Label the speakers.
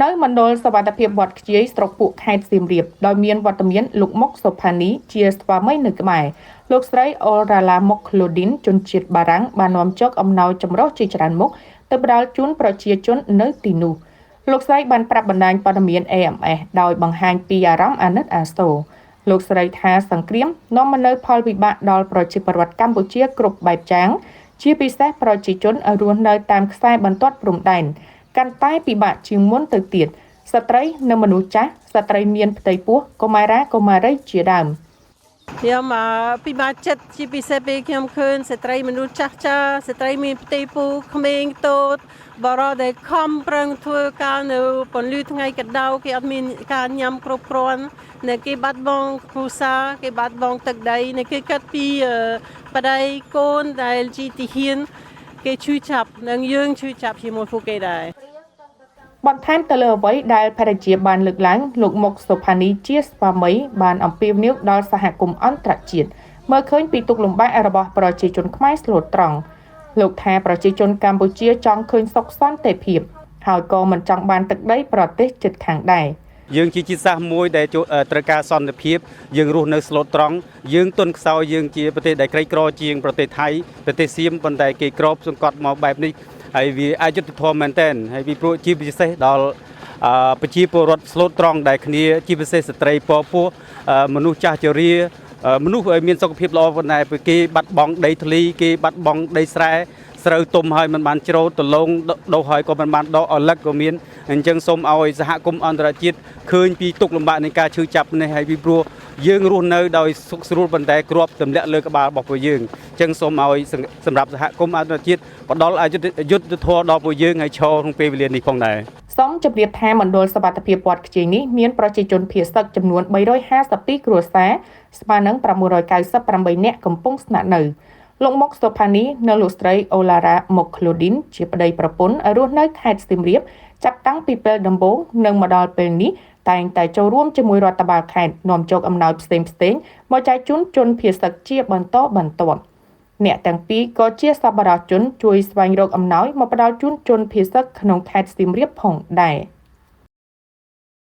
Speaker 1: នៅមណ្ឌលសវត្ថិភាពវត្តខ្ជាយស្រុកពួកខេត្តសៀមរាបដោយមានវត្តមានលោកមុកសុផានីជាស្វាមីនៅក្បែរលោកស្រីអូរ៉ាឡាមុកក្លូឌីនជនជាតិបារាំងបាននាំចុកអំណោយចម្រុះជាច្រើនមុខទៅផ្ដល់ជូនប្រជាជននៅទីនោះលោកស្រីបានប្រាប់បណ្ដាញព័ត៌មាន AMS ដោយបង្ហាញពីអារម្មណ៍អាណិតអាសូរលោកស្រីថាសង្គ្រាមនាំមកនូវផលវិបាកដល់ប្រជាពលរដ្ឋកម្ពុជាគ្រប់បែបយ៉ាងជាពិសេសប្រជាជនរស់នៅតាមខ្សែបន្ទាត់ព្រំដែនកាន់តែពិបាកជាងមុនទៅទៀតស្ត្រីនិងមនុស្សចាស់ស្ត្រីមានផ្ទៃពោះកុមារាកុមារីជាដើម
Speaker 2: ខ្ញុំពិបាកចិត្តជាពិសេសពេលខ្ញុំឃើញស្ត្រីមនុស្សចាស់ចាស់ស្ត្រីមានផ្ទៃពោះក្មេងតូចបរិដែលខំប្រឹងធ្វើការនៅពន្លឺថ្ងៃកដៅគេអត់មានការញ៉ាំគ្រប់គ្រាន់នៅគេបាត់បង់គ្រួសារគេបាត់បង់ទឹកដីនៅគេកាត់ពីប្តីកូនដែលជីទីហ៊ានគេឈឺចាប់និងយើងឈឺចាប់ជាមួយពួកគេដែរ
Speaker 1: បន្ថែមទៅលើអ្វីដែលភរិយាបានលើកឡើងលោកមុកសុផានីជាស្វាមីបានអំពាវនាវដល់សហគមន៍អន្តរជាតិមើលឃើញពីទុក្ខលំបាករបស់ប្រជាជនខ្មែរស្លូតត្រង់លោកថាប្រជាជនកម្ពុជាចង់ឃើញសុខសន្តិភាពហើយក៏មិនចង់បានទឹកដីប្រទេសជិតខាងដែរ
Speaker 3: យើងជាជាតិសាសន៍មួយដែលត្រូវការសន្តិភាពយើងរស់នៅស្លូតត្រង់យើងទុនខ្សោយយើងជាប្រទេសដែលក្រីក្រជាងប្រទេសថៃប្រទេសសៀមប៉ុន្តែគេក្របសង្កត់មកបែបនេះហើយវាអយុត្តិធម៌មែនទែនហើយពីព្រោះជាពិសេសដល់ប្រជាពលរដ្ឋស្លូតត្រង់ដែលគ្នាជាពិសេសស្ត្រីពពោះមនុស្សចាស់ជរាមនុស្សឲ្យមានសុខភាពល្អប៉ុន្តែពេលគេបាត់បង់ដីធ្លីគេបាត់បង់ដីស្រែស្រូវទុំហើយมันបានច្រូតដលងដុះហើយក៏มันបានដកអលឹកក៏មានអញ្ចឹងសូមឲ្យសហគមន៍អន្តរជាតិឃើញពីទុក្ខលំបាកនៃការឈឺចាប់នេះហើយពីព្រោះយើងរស់នៅដោយសុខស្រួលប៉ុន្តែគ្រាប់ទម្លាក់លើក្បាលរបស់ពួកយើងអញ្ចឹងសូមឲ្យសម្រាប់សហគមន៍អន្តរជាតិផ្ដល់យុត្តិធម៌ដល់ពួកយើងឲ្យឈរក្នុងពេលវេលានេះផងដែរ
Speaker 1: សូមជម្រាបថាមណ្ឌលសវត្ថិភាពវត្តខ្ជាយនេះមានប្រជាជនភាគសឹកចំនួន352គ្រួសារស្មើនឹង998នាក់កំពុងស្នាក់នៅលោកមុកសុផានីនៅលោកស្រីអូឡារ៉ាមុកក្លូឌីនជាប្តីប្រពន្ធរស់នៅខេត្តសៀមរាបចាប់តាំងពីពេលដំបូងនិងមកដល់ពេលនេះតែងតែចូលរួមជាមួយរដ្ឋបាលខេត្តនាំចូលអំណោយផ្សេងៗមកចែកជូនជនភាគសឹកជាបន្តបន្ទាប់អ្នកទាំងពីរក៏ជាសប្បុរសជនជួយស្វែងរកអំណោយមកផ្ដល់ជូនជនភាគសឹកក្នុងខេត្តសៀមរាបផងដែរ